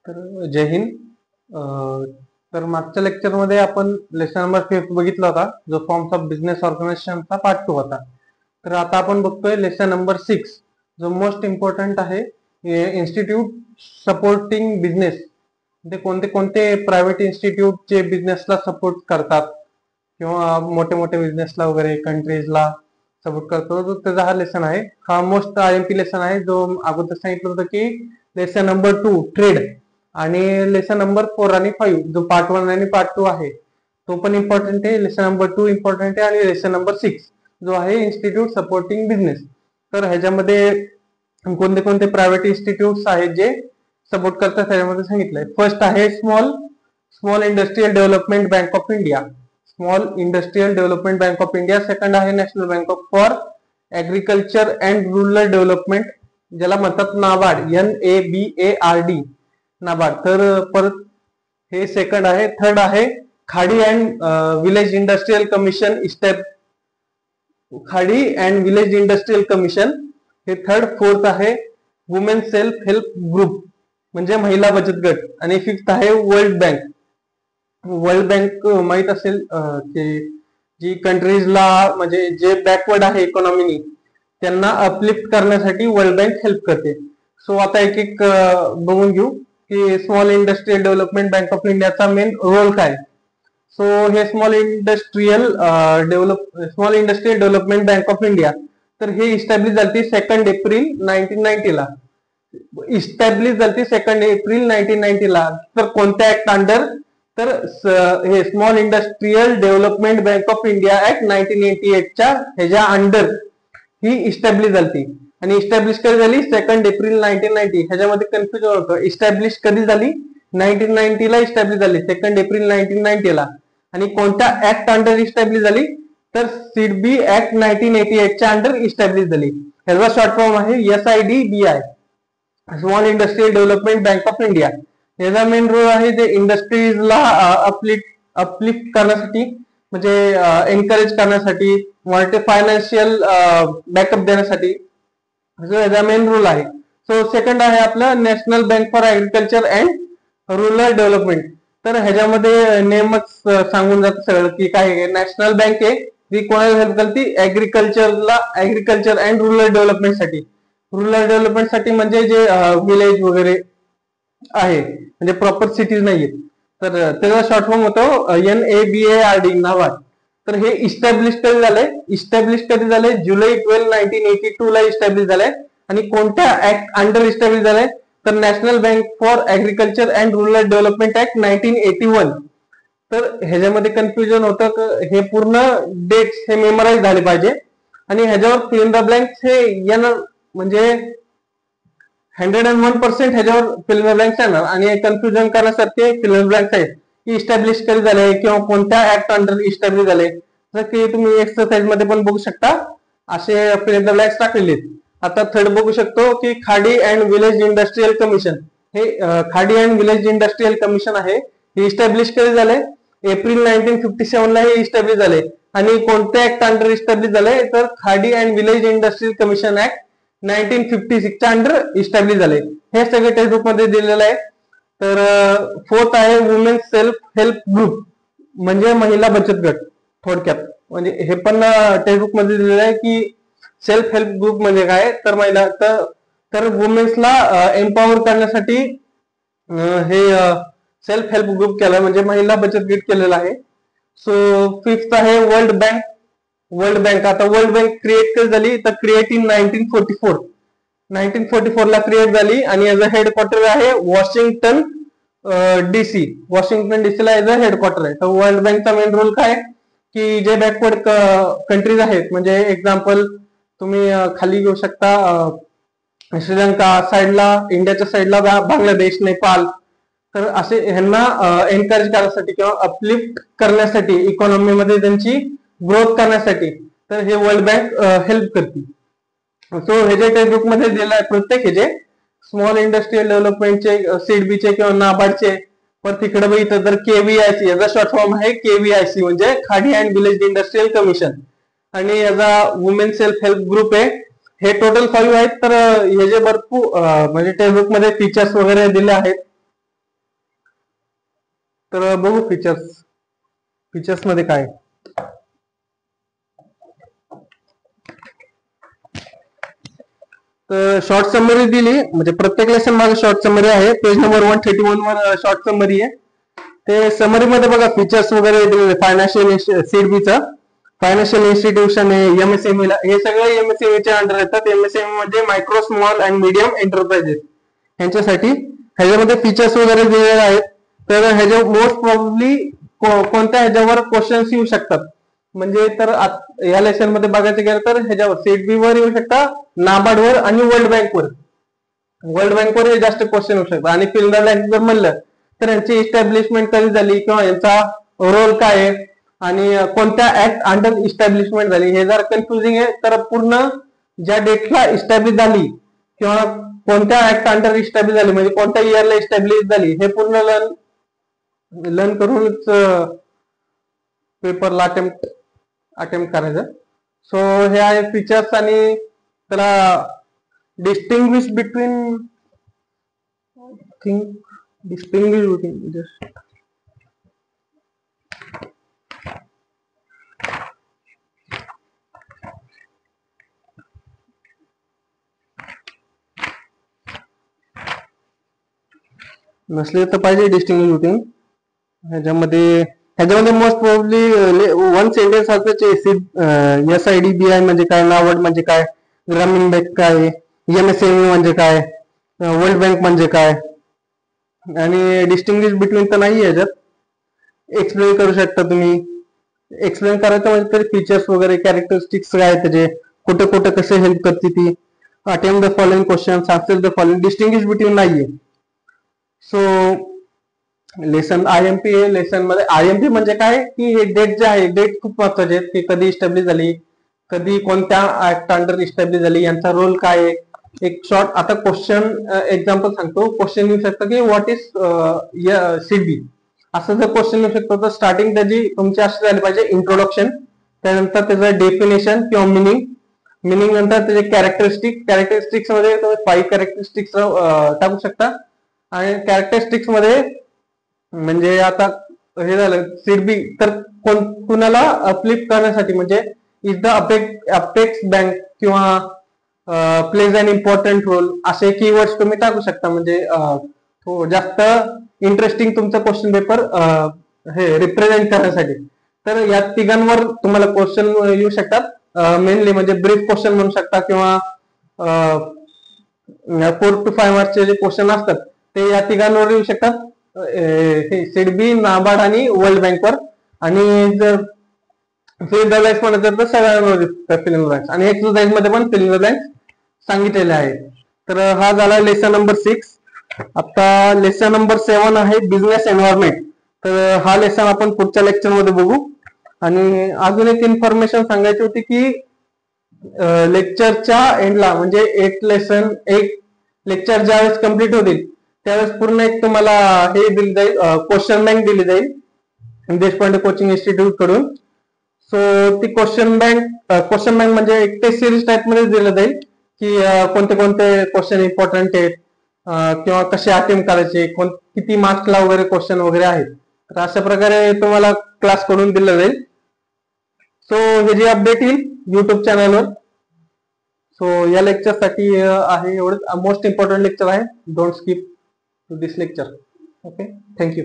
तर जय हिंद. तर मागच्या लेक्चरमध्ये आपण लेसन नंबर 5 बघितला होता, जो फॉर्म्स ऑफ बिझनेस ऑर्गनायझेशनचा पार्ट 2 होता. तर आता आपण बघतोय लेसन नंबर 6, जो मोस्ट इम्पॉर्टंट आहे, इन्स्टिट्यूट सपोर्टिंग बिझनेस. ते कोणते कोणते प्रायव्हेट इन्स्टिट्यूट जे बिझनेसला सपोर्ट करतात किंवा मोठे मोठे बिझनेसला वगैरे कंट्रीजला सपोर्ट करतो, तो त्याचा हा लेसन आहे. हा मोस्ट IMP लेसन आहे, जो अगोदर सांगितलं होतं की लेसन नंबर 2 ट्रेड आणि लेसन नंबर 4 आणि 5 जो पार्ट 1 आणि पार्ट 2 आहे तो पण इम्पॉर्टंट आहे. लेसन नंबर 2 इम्पॉर्टंट आहे आणि लेसन नंबर 6 जो आहे इन्स्टिट्यूट सपोर्टिंग बिझनेस. तर ह्याच्यामध्ये कोणते कोणते प्रायव्हेट इन्स्टिट्यूट्स आहेत जे सपोर्ट करतात ह्याच्यामध्ये सांगितलंय. फर्स्ट आहे small industrial development bank of India, small industrial development bank of India. Second आहे national bank of for agriculture and rural development, ज्याला म्हणतात नाबार्ड, NABARD, नाबार्ड. तर परत हे सेकंड आहे. थर्ड आहे खाडी अँड विलेज इंडस्ट्रियल कमिशन, खाडी अँड विलेज इंडस्ट्रियल कमिशन, हे थर्ड. फोर्थ आहे वुमेन सेल्फ हेल्प ग्रुप म्हणजे महिला बचत गट. आणि फिफ्थ आहे वर्ल्ड बँक. वर्ल्ड बँक माहित असेल की जी कंट्रीजला म्हणजे जे बॅकवर्ड आहे इकॉनॉमीनी त्यांना अपलिफ्ट करण्यासाठी वर्ल्ड बँक हेल्प करते. सो आता एक एक बघून घेऊ की small industrial development bank of इंडियाचा मेन रोल काय. सो हे small industrial development bank of India, तर हे इस्टॅब्लिश झाली 2 एप्रिल 1990 ला. इस्टॅब्लिश झाली 2 एप्रिल 1990 ला. तर कोणत्या ऍक्ट अंडर, तर हे small industrial development bank of India act 1988 च्या ह्याच्या अंडर ही इस्टॅब्लिश झाली. आणि इस्टॅब्लिश कधी झाली 2 एप्रिल 1990. ह्याच्यामध्ये कन्फ्युजन होतं, इस्टॅब्लिश कधी झाली, 1990 ला इस्टॅब्लिश झाली 2 एप्रिल 1990 ला. आणि कोणत्या ऍक्ट अंडर इस्टॅब्लिश झाली, तर सिडबी ऍक्ट 1988 च्या अंडर इस्टॅब्लिश झाली. ह्याचा शॉर्ट फॉर्म आहे SIDBI, small industrial development bank of India. याचा मेन रोल आहे जे इंडस्ट्रीजला अपलिफ्ट करण्यासाठी, म्हणजे एनकरेज करण्यासाठी, फायनान्शियल बॅकअप देण्यासाठी याचा मेन रोल आहे. सो सेकंड आहे आपलं national bank for agriculture and rural development. तर ह्याच्यामध्ये नेमच सांगून जातं सगळं की काय नॅशनल बँक आहे जी कोणाला हेल्प करते, ऍग्रिकल्चर अँड रुरल डेव्हलपमेंटसाठी. रुरल डेव्हलपमेंटसाठी म्हणजे जे विलेज वगैरे आहे, म्हणजे प्रॉपर सिटीज नाहीये, तर त्याचा शॉर्ट फॉर्म होतो NABARD, नाबार्ड. तर हे इस्टॅब्लिश कधी झाले, जुलै 12, 1982 ला इस्टॅब्लिश झालंय. आणि कोणत्या ऍक्ट अंडर इस्टॅब्लिश झालंय, तर national bank for agriculture and rural development act 1981. तर ह्याच्यामध्ये कन्फ्युजन होतं, हे पूर्ण डेट्स हे मेमोराइज झाले पाहिजे. आणि ह्याच्यावर फिल इन द ब्लँक्स हे येणार, म्हणजे 101% ह्याच्यावर फिल इन द ब्लँक्स येणार. आणि कन्फ्युजन करण्यासारखे फिल इन द ब्लँक्स आहेत की इस्टॅब्लिश कधी झाले किंवा कोणत्या ऍक्ट अंडर इस्टॅब्लिश झाले. जर की तुम्ही एक्सरसाइज मध्ये पण बघू शकता, असे फिल इन द ब्लँक्स टाकलेले. आता थर्ड बघू शकतो की खाडी अँड विलेज इंडस्ट्रियल कमिशन. हे खाडी अँड विलेज इंडस्ट्रियल कमिशन आहे, हे इस्टॅब्लिश कधी झाले, एप्रिल 1957 ला हे इस्टॅब्लिश झाले. आणि कोणत्या ऍक्ट अंडर इस्टॅब्लिश झाले, तर खाडी and village industrial commission act 1956 च्या अंडर इस्टॅब्लिश झाले. हे सगळे टेक्स्टबुक मध्ये दिलेलं आहे. तर फोर्थ आहे वुमेन सेल्फ हेल्प ग्रुप म्हणजे महिला बचत गट. थोडक्यात म्हणजे हे पण टेक्स्टबुक मध्ये दिलेलं आहे की सेल्फ हेल्प ग्रुप म्हणजे काय, तर महिला तर वुमेन्सला एम्पॉवर करण्यासाठी हे सेल्फ हेल्प ग्रुप केला, म्हणजे महिला बचत गट केलेला आहे. सो फिफ्थ आहे वर्ल्ड बँक. आता वर्ल्ड बँक क्रिएट कधी झाली, तर क्रिएट इन 1944 ला क्रिएट झाली. आणि याचा हेडक्वार्टर आहे वॉशिंग्टन DC. वॉशिंग्टन DC ला याचा हेडक्वार्टर आहे. तर वर्ल्ड बँकचा मेन रोल काय की जे बॅकवर्ड कंट्रीज आहेत, म्हणजे एक्झाम्पल तुम्ही खाली घेऊ शकता, श्रीलंका साईडला, इंडियाच्या साईडला बांगलादेश, नेपाळ. तर असे ह्यांना एनकरेज करण्यासाठी किंवा अपलिफ्ट करण्यासाठी, इकॉनॉमीमध्ये त्यांची ग्रोथ करण्यासाठी, तर हे वर्ल्ड बँक हेल्प करते. सो हे जे टेक्स्टबुक मध्ये दिलं आहे प्रत्येक हे जे स्मॉल इंडस्ट्रियल डेव्हलपमेंटचे, सिडबीचे किंवा नाबार्डचे. पण तिकडे बघितलं तर KVIC, याचा शॉर्ट फॉर्म आहे KVIC म्हणजे खाडी अँड विलेज इंडस्ट्रियल कमिशन. आणि याचा वुमेन सेल्फ हेल्प ग्रुप आहे. हे टोटल 5 आहेत. तर हे जे भरपूर म्हणजे टेक्स्टबुक मध्ये फीचर्स वगैरे दिले आहेत, तर बघू फीचर्स मध्ये काय. तर शॉर्ट समरी दिली, म्हणजे प्रत्येक लेसन मागे शॉर्ट समरी आहे. पेज नंबर 131 वर शॉर्ट समरी आहे. ते समरी मध्ये बघा फीचर्स वगैरे दिलेले. फायनान्शियल सीडबीचा फायनान्शियल इन्स्टिट्यूशन आहे, एमएसएमई, हे सगळे एमएसएमई च्या अंडर येतात. एमएसएमई म्हणजे micro small and medium enterprises यांच्यासाठी ह्याच्यामध्ये फीचर्स वगैरे दिलेले आहेत. तर ह्याच्या मोस्ट प्रॉब्ली कोणत्या ह्याच्यावर क्वेश्चन्स येऊ शकतात, म्हणजे तर या लेसन मध्ये बघायचं गेलं तर ह्याच्यावर सीडबी वर येऊ शकतात, नाबार्डवर आणि वर्ल्ड बँकवर हे जास्त क्वेश्चन येऊ शकतात. आणि फिल्डर लाईन जर म्हणलं तर यांची इस्टॅब्लिशमेंट कधी झाली किंवा यांचा रोल काय आहे आणि कोणत्या ऍक्ट अंडर इस्टॅब्लिशमेंट झाली, हे जर कन्फ्युजिंग आहे तर पूर्ण ज्या डेटला इस्टॅब्लिश झाली किंवा कोणत्या ऍक्ट अंडर इस्टॅब्लिश झाली, म्हणजे कोणत्या इयरला इस्टॅब्लिश झाली, हे पूर्ण लर्न करूनच पेपरला अटेम्प्ट करायचं. सो हे आहे फीचर्स. आणि त्याला डिस्टिंग्विश बिटवीन जस्ट नसले तर पाहिजे डिस्टिंग्विश बिटवीन. ह्याच्यामध्ये मोस्ट प्रोबेबली वन सेंटेन्स असायचे. SIDBI म्हणजे काय, नाबार्ड म्हणजे काय, ग्रामीण बँक काय, एमएसएमई म्हणजे काय, वर्ल्ड बँक म्हणजे काय. आणि डिस्टिंग्विश बिटवीन तर नाही याच्यात. एक्सप्लेन करू शकता तुम्ही. एक्सप्लेन करायचं म्हणजे तरी फीचर्स वगैरे, कॅरेक्टरिस्टिक्स काय त्याचे, कुठे कुठे कसे हेल्प करते ती, attempt the following question, answer the following. Distinguish between नाहीये. सो लेसन IMP आहे. लेसन मध्ये IMP म्हणजे काय की हे डेट जे आहे, डेट खूप महत्वाचे आहेत की कधी इस्टॅब्लिश झाली, कधी कोणत्या ऍक्ट अंडर इस्टॅब्लिश झाली, यांचा रोल काय आहे. एक शॉर्ट आता क्वेश्चन एक्झाम्पल सांगतो. क्वेश्चन येऊ शकतं की व्हॉट इज सीडबी, असं जर क्वेश्चन येऊ शकतो तर स्टार्टिंग त्याची तुमची अशी झाली पाहिजे इंट्रोडक्शन, त्यानंतर त्याचं डेफिनेशन किंवा मिनिंग नंतर त्याचे कॅरेक्टरिस्टिक्स मध्ये तुम्ही 5 कॅरेक्टरिस्टिक्स टाकू शकता. आणि कॅरेक्टरिस्टिक्स मध्ये म्हणजे आता हे झालं सीडबी, तर कुणाला फ्लिप करण्यासाठी म्हणजे इज द अपेक्स बँक किंवा प्लेज अन इम्पॉर्टंट रोल, असे कीवर्ड्स तुम्ही टाकू शकता. म्हणजे जास्त इंटरेस्टिंग तुमचं क्वेश्चन पेपर हे रिप्रेझेंट करण्यासाठी. तर या तिघांवर तुम्हाला क्वेश्चन येऊ शकतात. मेनली म्हणजे ब्रीफ क्वेश्चन म्हणू शकता किंवा 4 to 5 मार्क्सचे जे क्वेश्चन असतात ते या तिघांवर येऊ शकतात. सीडबी, नाबार्ड आणि वर्ल्ड बँकवर. आणि जर फिल द ब्लँक्स म्हणत तर सगळ्यांवर फिल इन द ब्लँक्स. आणि एक्सरसाइज मध्ये पण फिल इन द ब्लँक्स सांगितलेले आहे. तर हा झाला लेसन नंबर 6. आता लेसन नंबर 7 आहे बिझनेस एन्व्हायरमेंट. तर हा लेसन आपण पुढच्या लेक्चर मध्ये बघू. आणि अजून एक इन्फॉर्मेशन सांगायची होती की लेक्चरच्या एंडला म्हणजे एक लेक्चर ज्यावेळेस कम्प्लीट होतील त्यावेळेस पूर्ण एक तुम्हाला हे दिली जाईल, क्वेश्चन बँक दिली जाईल देशपांडे कोचिंग इन्स्टिट्यूट कडून. सो ती क्वेश्चन बँक म्हणजे एक टेस्ट सिरीज टाइप मध्ये दिलं जाईल की कोणते कोणते क्वेश्चन इम्पॉर्टंट आहेत किंवा कसे अटेम्प्ट करायचे, किती मार्क्सला वगैरे क्वेश्चन वगैरे आहेत. तर अशा प्रकारे तुम्हाला क्लास कडून दिलं जाईल. सो हे जी अपडेट येईल युट्यूब चॅनलवर. सो या लेक्चर साठी आहे एवढंच. मोस्ट इम्पॉर्टंट लेक्चर आहे. Don't skip to this lecture. Okay, thank you.